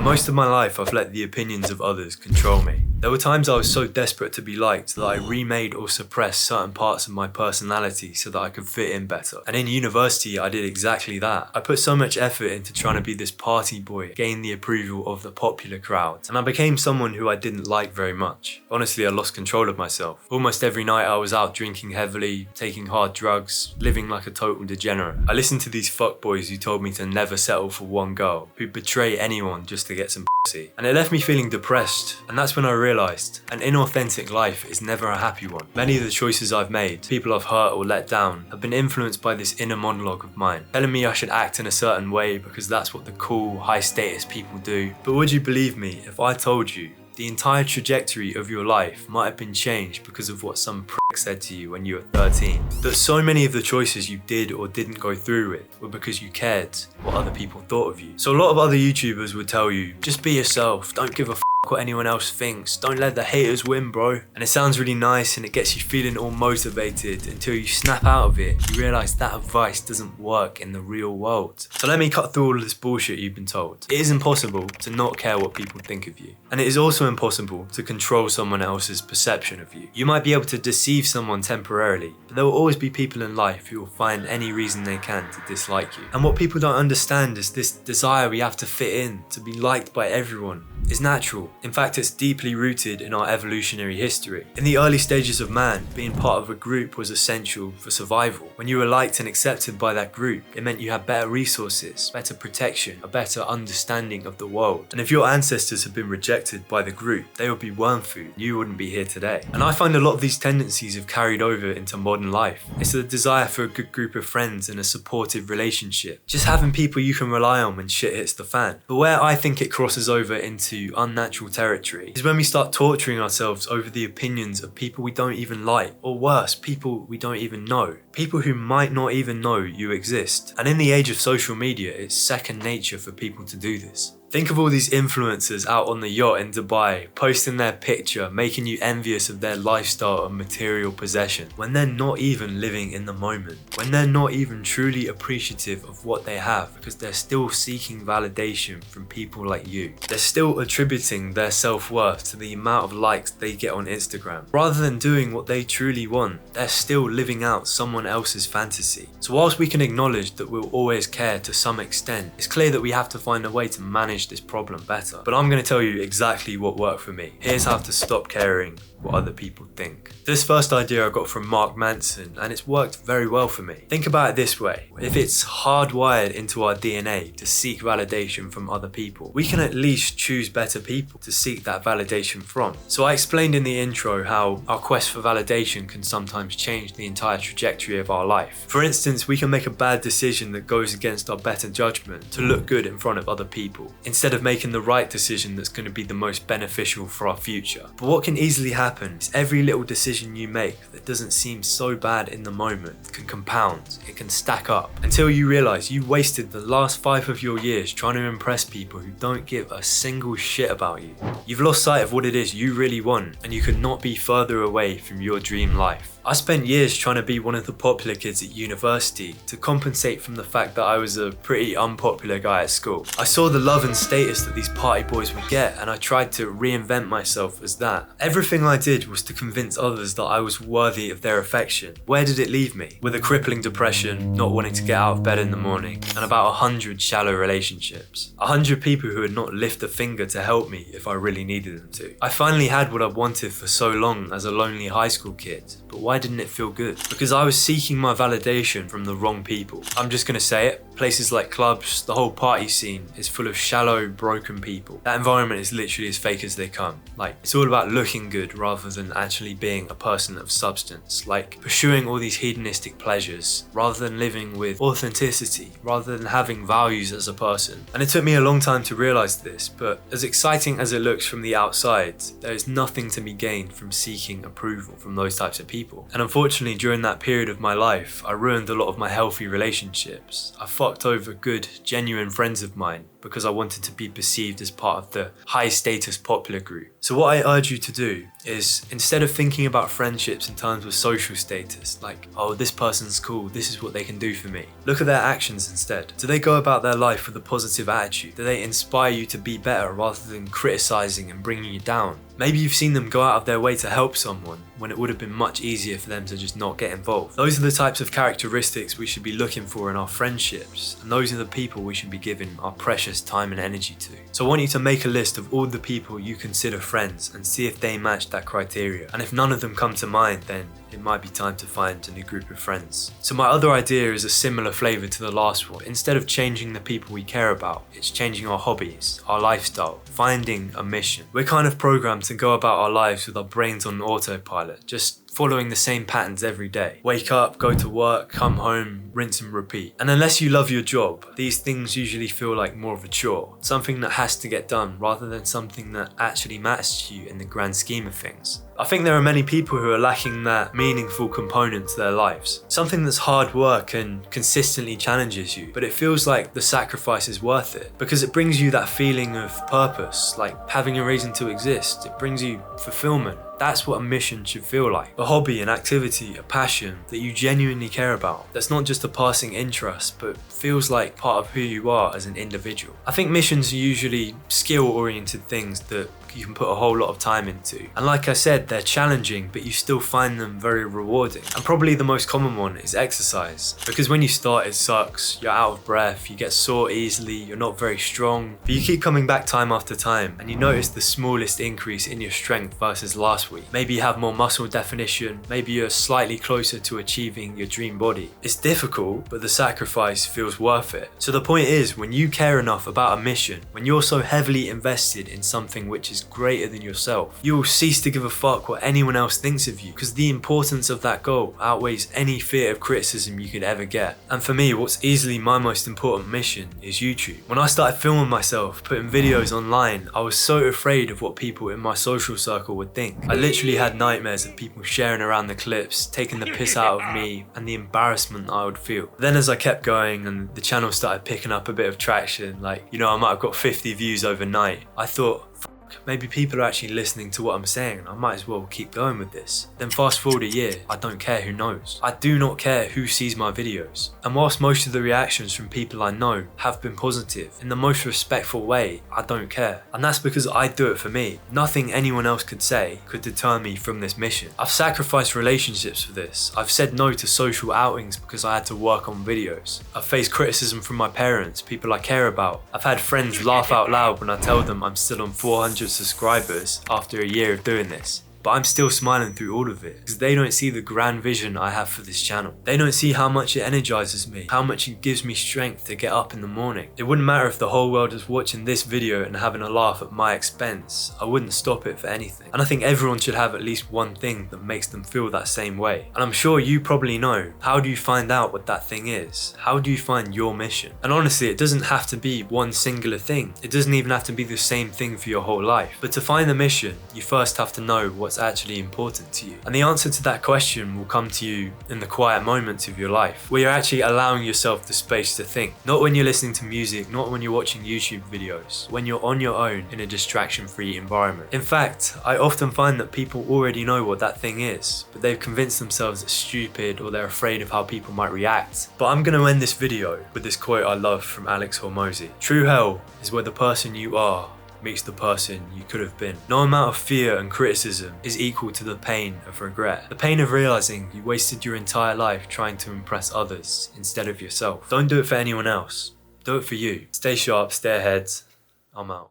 For most of my life, I've let the opinions of others control me. There were times I was so desperate to be liked that I remade or suppressed certain parts of my personality so that I could fit in better. And in university, I did exactly that. I put so much effort into trying to be this party boy, gain the approval of the popular crowd, and I became someone who I didn't like very much. Honestly, I lost control of myself. Almost every night I was out drinking heavily, taking hard drugs, living like a total degenerate. I listened to these fuckboys who told me to never settle for one girl, who'd betray anyone just to get some pussy. And it left me feeling depressed, and that's when I realised an inauthentic life is never a happy one. Many of the choices I've made, people I've hurt or let down, have been influenced by this inner monologue of mine, telling me I should act in a certain way because that's what the cool, high status people do. But would you believe me if I told you the entire trajectory of your life might have been changed because of what some prick said to you when you were 13? That so many of the choices you did or didn't go through with were because you cared what other people thought of you. So a lot of other YouTubers would tell you, just be yourself, don't give a what anyone else thinks, don't let the haters win, bro. And it sounds really nice and it gets you feeling all motivated until you snap out of it. You realise that advice doesn't work in the real world. So let me cut through all of this bullshit you've been told. It is impossible to not care what people think of you. And it is also impossible to control someone else's perception of you. You might be able to deceive someone temporarily, but there will always be people in life who will find any reason they can to dislike you. And what people don't understand is this desire we have to fit in, to be liked by everyone, is natural. In fact, it's deeply rooted in our evolutionary history. In the early stages of man, being part of a group was essential for survival. When you were liked and accepted by that group, it meant you had better resources, better protection, a better understanding of the world. And if your ancestors had been rejected by the group, they would be worm food. You wouldn't be here today. And I find a lot of these tendencies have carried over into modern life. It's the desire for a good group of friends and a supportive relationship. Just having people you can rely on when shit hits the fan. But where I think it crosses over into unnatural territory is when we start torturing ourselves over the opinions of people we don't even like, or worse, people we don't even know. People who might not even know you exist. And in the age of social media, it's second nature for people to do this. Think of all these influencers out on the yacht in Dubai, posting their picture, making you envious of their lifestyle and material possession, when they're not even living in the moment, when they're not even truly appreciative of what they have, because they're still seeking validation from people like you. They're still attributing their self-worth to the amount of likes they get on Instagram. Rather than doing what they truly want, they're still living out someone else's fantasy. So whilst we can acknowledge that we'll always care to some extent, it's clear that we have to find a way to manage this problem better. But I'm going to tell you exactly what worked for me. Here's how to stop caring what other people think. This first idea I got from Mark Manson, and it's worked very well for me. Think about it this way. If it's hardwired into our DNA to seek validation from other people, we can at least choose better people to seek that validation from. So I explained in the intro how our quest for validation can sometimes change the entire trajectory of our life. For instance, we can make a bad decision that goes against our better judgment to look good in front of other people, instead of making the right decision that's going to be the most beneficial for our future. But what can easily happen is every little decision you make that doesn't seem so bad in the moment can compound, it can stack up, until you realise you wasted the last 5 of your years trying to impress people who don't give a single shit about you. You've lost sight of what it is you really want, and you could not be further away from your dream life. I spent years trying to be one of the popular kids at university to compensate from the fact that I was a pretty unpopular guy at school. I saw the love and status that these party boys would get, and I tried to reinvent myself as that. Everything I did was to convince others that I was worthy of their affection. Where did it leave me? With a crippling depression, not wanting to get out of bed in the morning, and about 100 shallow relationships. 100 people who would not lift a finger to help me if I really needed them to. I finally had what I wanted for so long as a lonely high school kid, but why didn't it feel good? Because I was seeking my validation from the wrong people. I'm just gonna say it. Places like clubs, the whole party scene is full of shallow, broken people. That environment is literally as fake as they come. Like, it's all about looking good rather than actually being a person of substance. Like, pursuing all these hedonistic pleasures rather than living with authenticity, rather than having values as a person. And it took me a long time to realize this, but as exciting as it looks from the outside, there is nothing to be gained from seeking approval from those types of people. And unfortunately, during that period of my life, I ruined a lot of my healthy relationships. I fucked over good, genuine friends of mine because I wanted to be perceived as part of the high status popular group. So what I urge you to do is, instead of thinking about friendships in terms of social status, like, oh, this person's cool, this is what they can do for me, look at their actions instead. Do they go about their life with a positive attitude? Do they inspire you to be better rather than criticizing and bringing you down? Maybe you've seen them go out of their way to help someone when it would have been much easier for them to just not get involved. Those are the types of characteristics we should be looking for in our friendships, and those are the people we should be giving our precious time and energy to. So I want you to make a list of all the people you consider friends and see if they match that criteria. And if none of them come to mind, then it might be time to find a new group of friends. So my other idea is a similar flavour to the last one. Instead of changing the people we care about, it's changing our hobbies, our lifestyle, finding a mission. We're kind of programmed to go about our lives with our brains on autopilot, just following the same patterns every day. Wake up, go to work, come home, rinse and repeat. And unless you love your job, these things usually feel like more of a chore, something that has to get done rather than something that actually matters to you in the grand scheme of things. I think there are many people who are lacking that meaningful component to their lives. Something that's hard work and consistently challenges you, but it feels like the sacrifice is worth it because it brings you that feeling of purpose, like having a reason to exist. It brings you fulfillment. That's what a mission should feel like. A hobby, an activity, a passion that you genuinely care about. That's not just a passing interest, but feels like part of who you are as an individual. I think missions are usually skill-oriented things that you can put a whole lot of time into. And like I said, they're challenging, but you still find them very rewarding. And probably the most common one is exercise. Because when you start, it sucks. You're out of breath, you get sore easily, you're not very strong. But you keep coming back time after time, and you notice the smallest increase in your strength versus last week. Maybe you have more muscle definition, maybe you're slightly closer to achieving your dream body. It's difficult, but the sacrifice feels worth it. So the point is, when you care enough about a mission, when you're so heavily invested in something which is greater than yourself, you will cease to give a fuck what anyone else thinks of you, because the importance of that goal outweighs any fear of criticism you could ever get. And for me, what's easily my most important mission is YouTube. When I started filming myself, putting videos online, I was so afraid of what people in my social circle would think. I literally had nightmares of people sharing around the clips, taking the piss out of me, and the embarrassment I would feel. Then as I kept going and the channel started picking up a bit of traction, like, you know, I might have got 50 views overnight, I thought, maybe people are actually listening to what I'm saying and I might as well keep going with this. Then fast forward a year, I don't care who knows. I do not care who sees my videos. And whilst most of the reactions from people I know have been positive, in the most respectful way, I don't care. And that's because I do it for me. Nothing anyone else could say could deter me from this mission. I've sacrificed relationships for this. I've said no to social outings because I had to work on videos. I've faced criticism from my parents, people I care about. I've had friends laugh out loud when I tell them I'm still on 400 subscribers after a year of doing this. But I'm still smiling through all of it because they don't see the grand vision I have for this channel. They don't see how much it energizes me, how much it gives me strength to get up in the morning. It wouldn't matter if the whole world is watching this video and having a laugh at my expense. I wouldn't stop it for anything. And I think everyone should have at least one thing that makes them feel that same way. And I'm sure you probably know. How do you find out what that thing is? How do you find your mission? And honestly, it doesn't have to be one singular thing. It doesn't even have to be the same thing for your whole life. But to find the mission, you first have to know what's actually important to you. And the answer to that question will come to you in the quiet moments of your life, where you're actually allowing yourself the space to think. Not when you're listening to music, not when you're watching YouTube videos, when you're on your own in a distraction-free environment. In fact, I often find that people already know what that thing is, but they've convinced themselves it's stupid or they're afraid of how people might react. But I'm going to end this video with this quote I love from Alex Hormozi. True hell is where the person you are meets the person you could have been. No amount of fear and criticism is equal to the pain of regret. The pain of realizing you wasted your entire life trying to impress others instead of yourself. Don't do it for anyone else. Do it for you. Stay sharp, stay ahead. I'm out.